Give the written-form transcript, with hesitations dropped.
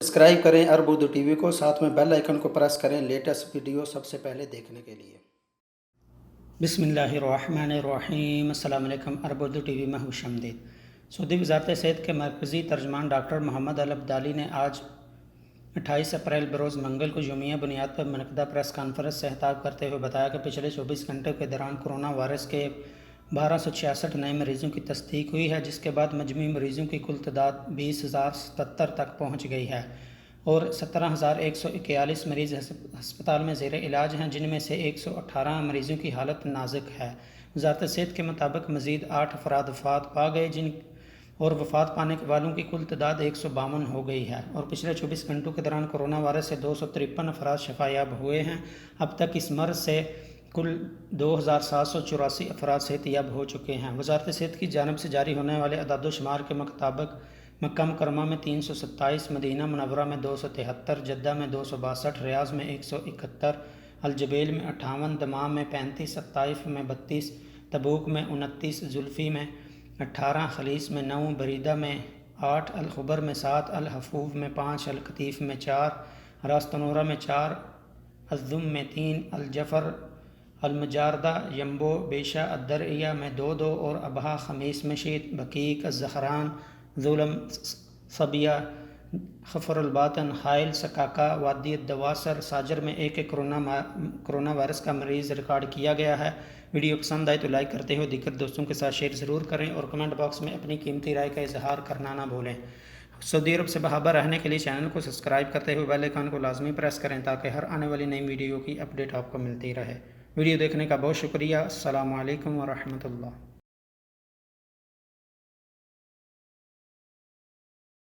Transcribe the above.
Subscribe करें अरब Urdu TV को, साथ में बेल आइकन को प्रेस करें लेटेस्ट वीडियो सबसे पहले देखने के लिए। बिस्मिल्लाहिर्रहमानिर्रहीम। अस्सलाम वालेकुम। अरब उर्दू टीवी में खुशामदीद। सऊदी वज़ारत सेहत के मरकज़ी तर्जमान डॉक्टर मोहम्मद अल अब्दाली ने आज 28 अप्रैल बरोज़ मंगल को यौमिया बुनियाद पर मुनक़दा प्रेस कॉन्फ्रेंस से खिताब करते हुए बताया कि पिछले 24 घंटों के दौरान कोरोना वायरस के 1266 नए मरीज़ों की तस्दीक हुई है, जिसके बाद मजमूई मरीज़ों की कुल तादाद 20,077 तक पहुँच गई है और 17,141 मरीज़ हस्पताल में ज़ेर इलाज हैं, जिनमें से 118 मरीज़ों की हालत नाजुक है। वज़ारत सेहत के मुताबिक मज़ीद 8 अफराद वफ़ात पा गए और वफ़ात पाने वालों की कुल तादाद 152 हो गई है और पिछले 24 घंटों के दौरान कोरोना वायरस से 253 अफराद शफ़ायाब हुए हैं। अब तक इस मर्ज़ से कुल 2,784 अफराद सेहतियाब हो चुके हैं। वज़ारत सेहत की जानिब से जारी होने वाले अदाद-ओ-शुमार के मुताबिक मक्का मुकर्रमा में 327, मदीना मुनव्वरा में 273, जद्दा में 262, रियाज़ में 171, अलजबेल में 58, दमाम में 35, ताइफ में 32, तबूक में 29, जुल्फ़ी में 18, खलीस में 9, बरीदा में 8, अल-खुबर में 7, अल-हफूफ में 5, अल-कतीफ़ में 4, रास्तनोरा में 4, अज़्ज़ुम में 3, अल-जफ़र, अल-मुजारदा, यम्बो, बेशा, अद्दरिया में 2-2 और अबहा, खमीस में शीत, बकीक, ज़हरान, ज़ुलम, सबिया, खफरुल-बातन, हाइल, सकाका, वादी दवासर, साजर में एक कोरोना वायरस का मरीज़ रिकॉर्ड किया गया है। वीडियो पसंद आए तो लाइक करते हुए दीगर दोस्तों के साथ शेयर ज़रूर करें और कमेंट बॉक्स में अपनी कीमती राय का इजहार करना ना भूलें। सऊदी अरब से बाहर रहने के लिए चैनल को सब्सक्राइब करते हुए बेल आइकन को लाजमी प्रेस करें ताकि हर आने वाली नई वीडियो की अपडेट आपको मिलती रहे। वीडियो देखने का बहुत शुक्रिया। अस्सलामु अलैकुम व रहमतुल्लाह।